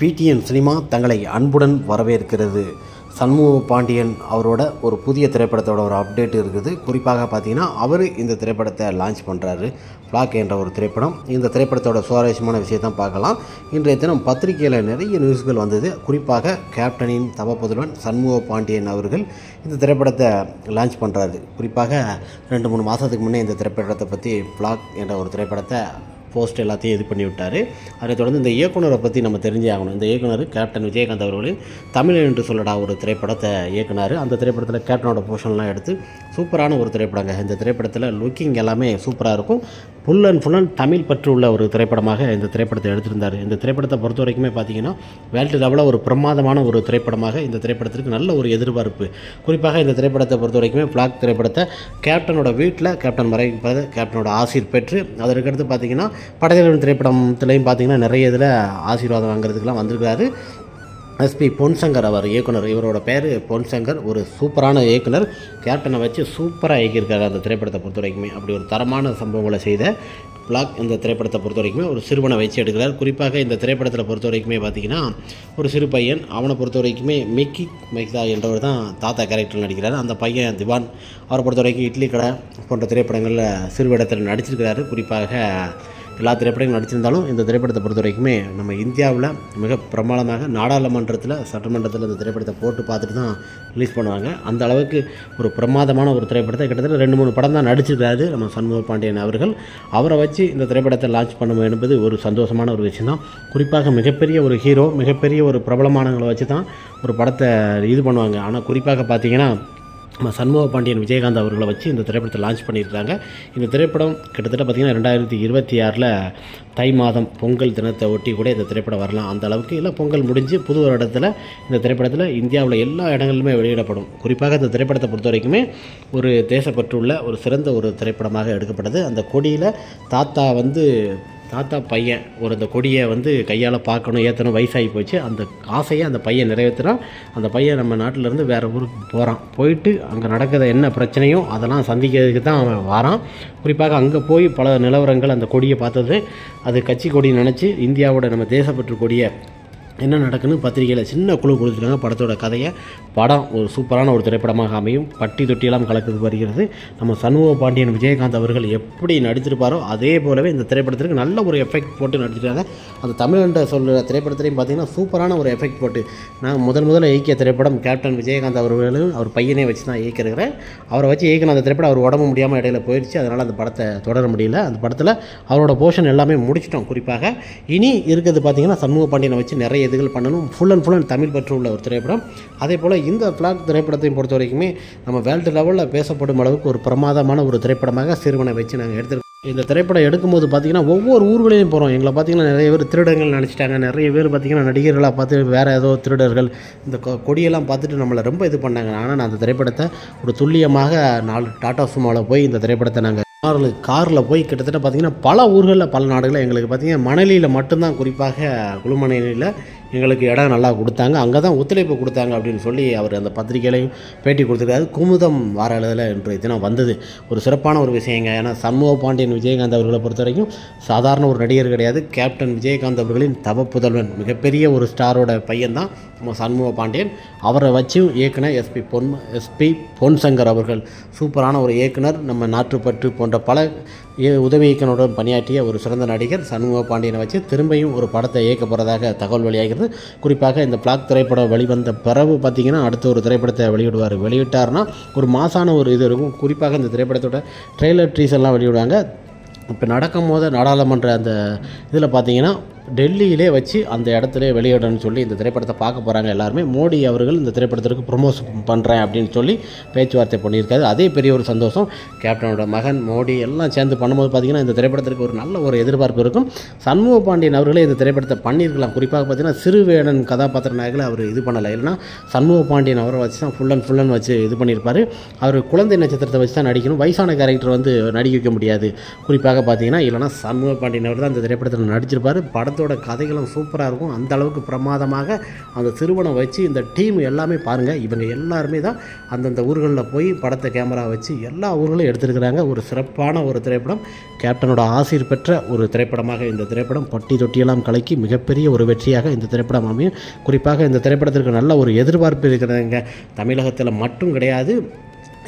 PTN cinema தங்களை அன்புடன் வரவேற்கிறது. சண்முக பாண்டியன் அவரோட ஒரு புதிய திரைப்படத்தோட ஒரு அப்டேட் இருக்குது. குறிப்பாக பார்த்தீங்கன்னா அவர் இந்த திரைப்படத்தை லான்ச் பண்ணுறாரு. ஃப்ளாக் என்ற ஒரு திரைப்படம். இந்த திரைப்படத்தோட சுவாரஸ்யமான விஷயத்தான் பார்க்கலாம். இன்றைய தினம் பத்திரிகையில் நிறைய நியூஸ்கள் வந்தது. குறிப்பாக கேப்டனின் தவப்புதல்வன் சண்முக பாண்டியன் அவர்கள் இந்த திரைப்படத்தை லான்ச் பண்ணுறாரு. குறிப்பாக 2-3 மாதத்துக்கு முன்னே இந்த திரைப்படத்தை பற்றி ஃப்ளாக் என்ற ஒரு திரைப்படத்தை போஸ்ட் எல்லாத்தையும் இது பண்ணி விட்டார். அதை தொடர்ந்து இந்த இயக்குனரை பற்றி நம்ம தெரிஞ்சே ஆகணும். இந்த இயக்குனர் கேப்டன் விஜயகாந்த் அவர்களின் தமிழ் என்று சொல்லடா ஒரு திரைப்படத்தை இயக்குனார். அந்த திரைப்படத்தில் கேப்டனோட போர்ஷன்லாம் எடுத்து சூப்பரான ஒரு திரைப்படங்க. இந்த திரைப்படத்தில் லுக்கிங் எல்லாமே சூப்பராக இருக்கும். ஃபுல் அண்ட் தமிழ் பற்று உள்ள ஒரு திரைப்படமாக இந்த திரைப்படத்தை எடுத்திருந்தார். இந்த திரைப்படத்தை பொறுத்த வரைக்குமே பார்த்தீங்கன்னா வேர்ல்டு லெவலில் ஒரு பிரமாதமான ஒரு திரைப்படமாக இந்த திரைப்படத்திற்கு நல்ல ஒரு எதிர்பார்ப்பு. குறிப்பாக இந்த திரைப்படத்தை பொறுத்த வரைக்குமே ஃப்ளாக் திரைப்படத்தை கேப்டனோட வீட்டில் கேப்டன் மறைப்பது கேப்டனோட ஆசீர் பெற்று அதற்கடுத்து பார்த்தீங்கன்னா படைத்தலைவன் திரைப்படத்துலையும் பார்த்தீங்கன்னா நிறைய இதில் ஆசீர்வாதம் வாங்குறதுக்கெலாம் வந்திருக்கிறாரு. எஸ்பி பொன்சங்கர் அவர் இயக்குனர். இவரோட பேர் பொன்சங்கர். ஒரு சூப்பரான இயக்குனர். கேப்டனை வச்சு சூப்பராக இயக்கியிருக்காரு அந்த திரைப்படத்தை பொறுத்த வரைக்குமே. அப்படி ஒரு தரமான சம்பவங்களை செய்த ஃப்ளாக் இந்த திரைப்படத்தை பொறுத்த வரைக்குமே ஒரு சிறுவனை வச்சு எடுக்கிறார். குறிப்பாக இந்த திரைப்படத்தில் பொறுத்த வரைக்குமே பார்த்திங்கன்னா ஒரு சிறு பையன், அவனை பொறுத்த வரைக்குமே மிக்கி மைக்தா என்றவர் தான் தாத்தா கேரக்டரில் நடிக்கிறார். அந்த பையன் திவான். அவரை பொறுத்த வரைக்கும் இட்லி கடை போன்ற திரைப்படங்களில் சிறுவிடத்தில் நடிச்சிருக்கிறாரு. குறிப்பாக எல்லா திரைப்படங்களும் நடிச்சிருந்தாலும் இந்த திரைப்படத்தை பொறுத்த வரைக்குமே நம்ம இந்தியாவில் மிக பிரமாதமாக நாடாளுமன்றத்தில் சட்டமன்றத்தில் இந்த திரைப்படத்தை போட்டு பார்த்துட்டு தான் ரிலீஸ் பண்ணுவாங்க. அந்த அளவுக்கு ஒரு பிரமாதமான ஒரு திரைப்படத்தை கிட்டத்தட்ட 2-3 படம் தான் நடிச்சிருக்காரு நம்ம சண்முக பாண்டியன் அவர்கள். அவரை வச்சு இந்த திரைப்படத்தை லான்ச் பண்ண என்பது ஒரு சந்தோஷமான ஒரு விஷயம் தான். குறிப்பாக மிகப்பெரிய ஒரு ஹீரோ, மிகப்பெரிய ஒரு பிரபலமானவங்களை வச்சு தான் ஒரு படத்தை இது பண்ணுவாங்க. ஆனால் குறிப்பாக பார்த்திங்கன்னா நம்ம சண்முக பாண்டியன் விஜயகாந்த் அவர்களை வச்சு இந்த திரைப்படத்தை லான்ச் பண்ணியிருக்காங்க. இந்த திரைப்படம் கிட்டத்தட்ட பார்த்திங்கன்னா 2026 தை மாதம் பொங்கல் தினத்தை ஒட்டி கூட இந்த திரைப்படம் வரலாம். அந்த அளவுக்கு இல்லை, பொங்கல் முடிஞ்சு புது வருடத்தில் இந்த திரைப்படத்தில் இந்தியாவில் எல்லா இடங்களிலுமே வெளியிடப்படும். குறிப்பாக இந்த திரைப்படத்தை பொறுத்த வரைக்குமே ஒரு தேசப்பற்றுள்ள ஒரு சிறந்த ஒரு திரைப்படமாக எடுக்கப்பட்டது. அந்த கொடியில் தாத்தா பையன் அந்த கொடியை கையால் பார்க்கணும், ஏற்றணும், வயசாகி போச்சு. அந்த ஆசையை அந்த பையன் நிறைவேற்றுறான். அந்த பையன் நம்ம நாட்டிலேருந்து வேறு ஊருக்கு போயிட்டு அங்கே நடக்கிற என்ன பிரச்சனையோ அதெல்லாம் சந்திக்கிறதுக்கு தான் அவன் வாரான். குறிப்பாக அங்கே போய் பல நிலவரங்கள் அந்த கொடியை பார்த்தது அது கட்சி கொடின்னு நினச்சி இந்தியாவோட நம்ம தேசப்பற்று கொடியை என்ன நடக்குன்னு பத்திரிகையில் சின்ன குழு கொடுத்துருக்காங்க. படத்தோட கதையை படம் ஒரு சூப்பரான ஒரு திரைப்படமாக அமையும். பட்டி தொட்டியெல்லாம் கலக்குது வருகிறது. நம்ம சண்முக பாண்டியன் விஜயகாந்த் அவர்கள் எப்படி நடித்திருப்பாரோ அதே போலவே இந்த திரைப்படத்திற்கு நல்ல ஒரு எஃபெக்ட் போட்டு நடிச்சிருக்காங்க. அந்த தமிழ் என்ற சொல்கிற திரைப்படத்திலையும் பார்த்திங்கன்னா சூப்பரான ஒரு எஃபெக்ட் போட்டு நான் முதல்ல இயக்கிய திரைப்படம் கேப்டன் விஜயகாந்த் அவர்களும் அவர் பையனே வச்சு தான் இயக்கிருக்கிறேன். அவரை வச்சு இயக்கின அந்த திரைப்படம் அவர் உடம்பு முடியாமல் இடையில போயிடுச்சு. அதனால் அந்த படத்தை தொடர முடியல. அந்த படத்தில் அவரோட போர்ஷன் எல்லாமே முடிச்சிட்டோம். குறிப்பாக இனி இருக்கிறது பார்த்திங்கன்னா சண்முக பாண்டியனை வச்சு நிறைய இதுகள் பண்ணணும். ஃபுல் அண்ட் தமிழ் பற்று உள்ள ஒரு திரைப்படம். அதே போல் இந்த ஃப்ளாக் திரைப்படத்தையும் பொறுத்த வரைக்குமே நம்ம வேர்ல்டு லெவலில் பேசப்படும் அளவுக்கு ஒரு பிரமாதமான ஒரு திரைப்படமாக சிறுவனை வச்சு நாங்கள் எடுத்துருக்கோம். இந்த திரைப்படம் எடுக்கும்போது பார்த்திங்கன்னா ஒவ்வொரு ஊர்களையும் போகிறோம். எங்களை பார்த்திங்கன்னா நிறைய பேர் திருடர்கள் நினச்சிட்டாங்க. நிறைய பேர் பார்த்திங்கன்னா நடிகர்களாக பார்த்து வேறு ஏதோ திருடர்கள் இந்த கொடியெல்லாம் பார்த்துட்டு நம்மளை ரொம்ப இது பண்ணாங்க. ஆனால் நான் அந்த திரைப்படத்தை ஒரு துல்லியமாக 4 டாடா சுமோவில் போய் இந்த திரைப்படத்தை நாங்கள் காரில் போய் கிட்டத்தட்ட பார்த்திங்கன்னா பல ஊர்களில் பல நாடுகளில் எங்களுக்கு பார்த்திங்கன்னா மணலியில் மட்டும்தான், குறிப்பாக குழுமணையில் எங்களுக்கு இடம் நல்லா கொடுத்தாங்க. அங்கே தான் ஒத்துழைப்பு கொடுத்தாங்க அப்படின்னு சொல்லி அவர் அந்த பத்திரிகையிலையும் பேட்டி கொடுத்துருக்காரு. குமுதம் வார எழுதில் இன்றைய தினம் வந்தது. ஒரு சிறப்பான ஒரு விஷயங்க. ஏன்னா சண்முக பாண்டியன் விஜயகாந்த் அவர்களை பொறுத்த வரைக்கும் சாதாரண ஒரு நடிகர் கிடையாது. கேப்டன் விஜயகாந்த் அவர்களின் தவப்புதல்வன், மிகப்பெரிய ஒரு ஸ்டாரோட பையன் தான் நம்ம சண்முக பாண்டியன். அவரை வச்சு இயக்குனர் எஸ்பி பொன்சங்கர் அவர்கள் சூப்பரான ஒரு இயக்குனர். நம்ம நாட்டுப்பற்று போன்ற பல உதவி இயக்குனருடன் பணியாற்றிய ஒரு சிறந்த நடிகர் சண்முக பாண்டியனை வச்சு திரும்பியும் ஒரு படத்தை இயக்க போகிறதாக தகவல் வெளியாகிறது. குறிப்பாக இந்த ஃப்ளாக் திரைப்படம் வெளிவந்த பிறகு பார்த்திங்கன்னா அடுத்த ஒரு திரைப்படத்தை வெளியிட்டார்னா ஒரு மாசான ஒரு இது இருக்கும். குறிப்பாக இந்த திரைப்படத்தோட ட்ரெய்லர் ட்ரீஸர்லாம் வெளியிடுவாங்க. இப்போ நடக்கும்போது நாடாளுமன்ற அந்த இதில் பார்த்திங்கன்னா டெல்லியிலே வச்சு அந்த இடத்துல வெளியிடணும்னு சொல்லி இந்த திரைப்படத்தை பார்க்க போகிறாங்க எல்லாருமே. மோடி அவர்கள் இந்த திரைப்படத்திற்கு ப்ரொமோஷன் பண்ணுறேன் அப்படின்னு சொல்லி பேச்சுவார்த்தை பண்ணியிருக்காரு. அதே பெரிய ஒரு சந்தோஷம். கேப்டனோட மகன் மோடி எல்லாம் சேர்ந்து பண்ணும்போது பார்த்திங்கன்னா இந்த திரைப்படத்திற்கு ஒரு நல்ல ஒரு எதிர்பார்ப்பு இருக்கும். சண்முக பாண்டியன் அவர்களே இந்த திரைப்படத்தை பண்ணியிருக்கலாம். குறிப்பாக பார்த்திங்கன்னா சிறுவேடன் கதாபாத்திர நாயகர்கள் அவர் இது பண்ணலை. இல்லைனா சண்முக பாண்டியன் அவரை வச்சு தான் ஃபுல் அண்ட் வச்சு இது பண்ணியிருப்பார். அவர் குழந்தை நட்சத்திரத்தை வச்சு தான் நடிக்கணும். வயசான கேரக்டர் நடிக்க வைக்க முடியாது. குறிப்பாக பார்த்திங்கன்னா இல்லைனா சண்முக பாண்டியன் அவர் தான் இந்த திரைப்படத்தில் நடிச்சிருப்பார். படத்தோட படத்தோட கதைகளும் சூப்பராக இருக்கும். அந்த அளவுக்கு பிரமாதமாக அந்த சிறுவனை வச்சு இந்த டீம் எல்லாமே பாருங்கள், இவங்க எல்லாருமே தான் அந்தந்த ஊர்களில் போய் படத்தை கேமரா வச்சு எல்லா ஊர்களும் எடுத்துருக்கிறாங்க. ஒரு சிறப்பான ஒரு திரைப்படம், கேப்டனோட ஆசீர் பெற்ற ஒரு திரைப்படமாக இந்த திரைப்படம் பட்டி தொட்டியெல்லாம் கலக்கி மிகப்பெரிய ஒரு வெற்றியாக இந்த திரைப்படம் அமையும். குறிப்பாக இந்த திரைப்படத்திற்கு நல்ல ஒரு எதிர்பார்ப்பு இருக்கிறதுங்க. தமிழகத்தில் மட்டும் கிடையாது,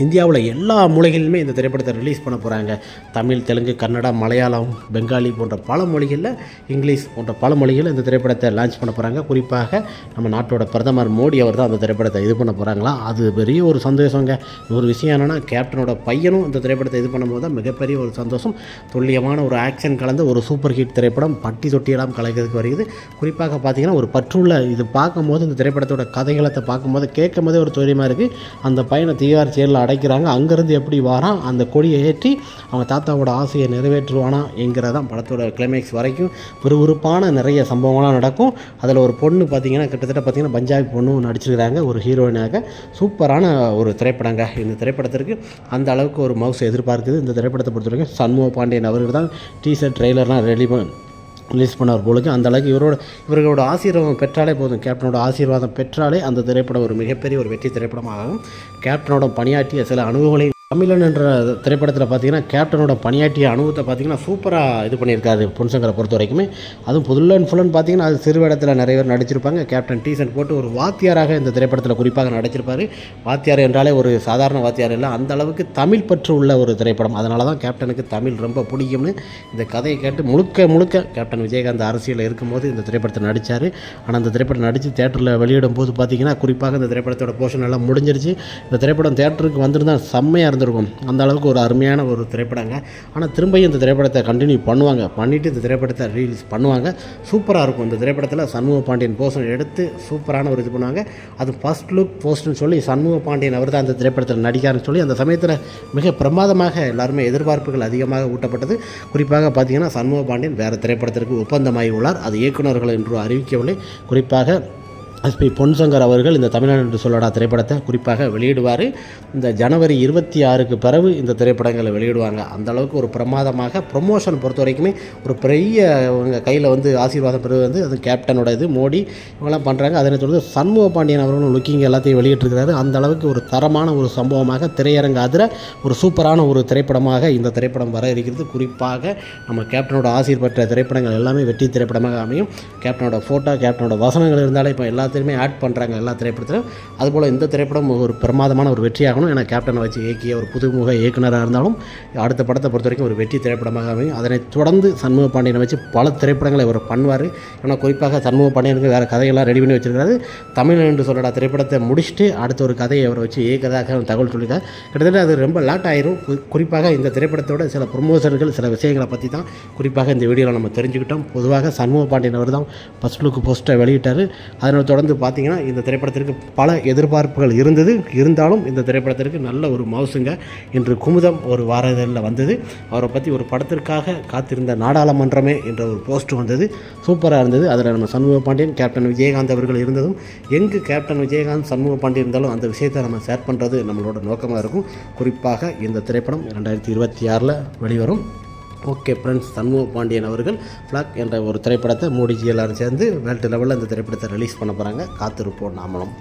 இந்தியாவில் எல்லா மூலைகளிலுமே இந்த திரைப்படத்தை ரிலீஸ் பண்ண போகிறாங்க. தமிழ், தெலுங்கு, கன்னடா, மலையாளம், பெங்காலி போன்ற பல மொழிகளில், இங்கிலீஷ் போன்ற பல மொழிகளில் இந்த திரைப்படத்தை லான்ச் பண்ண போகிறாங்க. குறிப்பாக நம்ம நாட்டோட பிரதமர் மோடி அவர் தான் அந்த திரைப்படத்தை இது பண்ண போகிறாங்களா, அது பெரிய ஒரு சந்தோஷங்க. ஒரு விஷயம் என்னென்னா, கேப்டனோட பையனும் இந்த திரைப்படத்தை இது பண்ணும்போது தான் மிகப்பெரிய ஒரு சந்தோஷம். துல்லியமான ஒரு ஆக்ஷன் கலந்த ஒரு சூப்பர் ஹிட் திரைப்படம், பட்டி தொட்டியெல்லாம் கலைக்கிறதுக்கு வருகிறது. குறிப்பாக பார்த்திங்கன்னா ஒரு பற்றுள்ள இது பார்க்கும்போது, இந்த திரைப்படத்தோட கதைகளத்தை பார்க்கும்போது கேட்கும் போதே ஒரு துயரமாக இருக்குது. அந்த பையனை தீவிர செயலில் அடைக்கிறாங்க, அங்கேருந்து எப்படி வாரான், அந்த கொடியை ஏற்றி அவங்க தாத்தாவோட ஆசையை நிறைவேற்றுவானா என்கிறதான் படத்தோட கிளைமேக்ஸ் வரைக்கும் விறுவிறுப்பான நிறைய சம்பவங்கள்லாம் நடக்கும். அதில் ஒரு பொண்ணு பார்த்திங்கன்னா கிட்டத்தட்ட பார்த்திங்கன்னா பஞ்சாபி பொண்ணு நடிச்சிருக்கிறாங்க ஒரு ஹீரோயினாக. சூப்பரான ஒரு திரைப்படங்க. இந்த திரைப்படத்திற்கு அந்த அளவுக்கு ஒரு மவுஸ் எதிர்பார்க்குது. இந்த திரைப்படத்தை பொறுத்த வரைக்கும் சண்முக பாண்டியன் அவர்கள் தான் டீசர் ட்ரெய்லர்லாம் ரிலீஸ் பண்ணவர் போலுக்கு. அந்த அளவுக்கு இவர்களோட ஆசீர்வாதம் பெற்றாலே போதும், கேப்டனோட ஆசீர்வாதம் பெற்றாலே அந்த திரைப்படம் ஒரு மிகப்பெரிய ஒரு வெற்றி திரைப்படமாகும். கேப்டனோட பணியாற்றிய சில அனுபவங்களை தமிழன் என்ற திரைப்படத்தில் பார்த்திங்கன்னா கேப்டனோட பணியாற்றிய அனுபவத்தை பார்த்திங்கன்னா சூப்பராக இது பண்ணியிருக்காரு பொன்சங்கரை பொறுத்த வரைக்குமே. அதுவும் ஃபுல் பார்த்திங்கன்னா அது சிறு இடத்துல நிறைய பேர் நடிச்சிருப்பாங்க. கேப்டன் டீசர்ட் போட்டு ஒரு வாத்தியாராக இந்த திரைப்படத்தில் குறிப்பாக நடிச்சிருப்பார். வாத்தியார் என்றாலே ஒரு சாதாரண வாத்தியார் இல்லை, அந்த அளவுக்கு தமிழ் பற்று உள்ள ஒரு திரைப்படம். அதனால தான் கேப்டனுக்கு தமிழ் ரொம்ப பிடிக்கும்னு இந்த கதையை கேட்டு முழுக்க கேப்டன் விஜயகாந்த் அரசியலில் இருக்கும்போது இந்த திரைப்படத்தை நடித்தார். ஆனால் அந்த திரைப்படம் நடித்து தேட்டரில் வெளியிடும் போது பார்த்திங்கன்னா குறிப்பாக இந்த திரைப்படத்தோட போர்ஷன் எல்லாம் முடிஞ்சிருச்சு. இந்த திரைப்படம் தேட்டருக்கு வந்திருந்தால் செம்மையாக இருந்திருக்கும். அந்த அளவுக்கு ஒரு அருமையான ஒரு திரைப்படங்க. ஆனால் திரும்பியும் இந்த திரைப்படத்தை கண்டினியூ பண்ணிவிட்டு இந்த திரைப்படத்தை ரிலீஸ் பண்ணுவாங்க. சூப்பராக இருக்கும். இந்த திரைப்படத்தில் சண்முக பாண்டியன் போஸ்டர் எடுத்து சூப்பரான ஒரு இது பண்ணுவாங்க. அது ஃபர்ஸ்ட் லுக் போஸ்டர்னு சொல்லி சண்முக பாண்டியன் அவர் தான் அந்த திரைப்படத்தில் நடிக்காருன்னு சொல்லி அந்த சமயத்தில் மிக பிரமாதமாக எல்லாருமே எதிர்பார்ப்புகள் அதிகமாக ஊட்டப்பட்டது. குறிப்பாக பார்த்திங்கன்னா சண்முக பாண்டியன் வேறு திரைப்படத்திற்கு ஒப்பந்தமாகி உள்ளார். அது இயக்குநர்கள் என்று அறிவிக்கவில்லை. குறிப்பாக எஸ்பி பொன்சங்கர் அவர்கள் இந்த தமிழ்நாடு என்று சொல்லடா திரைப்படத்தை குறிப்பாக வெளியிடுவார். இந்த ஜனவரி 26க்கு பிறகு இந்த திரைப்படங்களை வெளியிடுவாங்க. அந்த அளவுக்கு ஒரு பிரமாதமாக ப்ரொமோஷன் பொறுத்த வரைக்குமே ஒரு பெரிய இவங்க கையில் ஆசீர்வாதம் பெறுவது அது கேப்டனோட இது மோடி இவங்கெல்லாம் பண்ணுறாங்க. அதனை தொடர்ந்து சண்முக பாண்டியன் அவர்களும் லுக்கிங் எல்லாத்தையும் வெளியிட்டிருக்கிறாரு. அந்த அளவுக்கு ஒரு தரமான ஒரு சம்பவமாக திரையரங்கு அதிர ஒரு சூப்பரான ஒரு திரைப்படமாக இந்த திரைப்படம் வர இருக்கிறது. குறிப்பாக நம்ம கேப்டனோட ஆசீர் பெற்ற திரைப்படங்கள் எல்லாமே வெற்றி திரைப்படமாக அமையும். கேப்டனோட ஃபோட்டோ, கேப்டனோட வசனங்கள் இருந்தாலே இப்போ எல்லாத்தையுமே ஆட் பண்ணுறாங்க எல்லா திரைப்படத்திலும். அதுபோல் இந்த திரைப்படம் ஒரு பிரமாதமான ஒரு வெற்றியாகணும். ஏன்னா கேப்டனை வச்சு இயக்கிய ஒரு புதுமுக இயக்குனராக இருந்தாலும் அடுத்த படத்தை பொறுத்த வரைக்கும் ஒரு வெற்றி திரைப்படமாக அமையும். அதனை தொடர்ந்து சண்முக பாண்டியனை வச்சு பல திரைப்படங்களை அவர் பண்ணுவார். ஏன்னா குறிப்பாக சண்முக பாண்டியனுக்கு வேறு கதைகள்லாம் ரெடி பண்ணி வச்சிருக்காரு. தமிழன் என்று சொல்லடா திரைப்படத்தை முடிச்சுட்டு அடுத்த ஒரு கதையை அவர் வச்சு இயக்கதாக தகவல் சொல்லியிருக்காரு. கிட்டத்தட்ட அது ரொம்ப லேட் ஆயிரும். குறிப்பாக இந்த திரைப்படத்தோட சில ப்ரொமோஷன்கள் சில விஷயங்களை பற்றி தான் குறிப்பாக இந்த வீடியோவில் நம்ம தெரிஞ்சுக்கிட்டோம். பொதுவாக சண்முக பாண்டியன் அவர் தான் ஃபர்ஸ்ட் லுக் போஸ்டரை வெளியிட்டார். அதனை தொடர்ந்து பார்த்திங்கன்னா இந்த திரைப்படத்திற்கு பல எதிர்பார்ப்புகள் இருந்தாலும் இந்த திரைப்படத்திற்கு நல்ல ஒரு மவுசுங்க. இன்று குமுதம் ஒரு வார இதழில் வந்தது. அவரை பற்றி ஒரு படத்திற்காக காத்திருந்த நாடாளுமன்றமே என்ற ஒரு போஸ்ட் வந்தது. சூப்பராக இருந்தது. அதில் நம்ம சண்முக பாண்டியன், கேப்டன் விஜயகாந்த் அவர்கள் இருந்ததும், எங்கு கேப்டன் விஜயகாந்த் சண்முக பாண்டியன் இருந்தாலும் அந்த விஷயத்தை நம்ம ஷேர் பண்ணுறது நம்மளோட நோக்கமாக இருக்கும். குறிப்பாக இந்த திரைப்படம் 2026 வெளிவரும். ஓகே ஃப்ரெண்ட்ஸ், சண்முக பாண்டியன் அவர்கள் ஃப்ளாக் என்ற ஒரு திரைப்படத்தை மோடிஜி எல்லாரும் சேர்ந்து வேர்ல்டு லெவலில் இந்த திரைப்படத்தை ரிலீஸ் பண்ண போகிறாங்க. காத்திருப்போம் நாமளும்.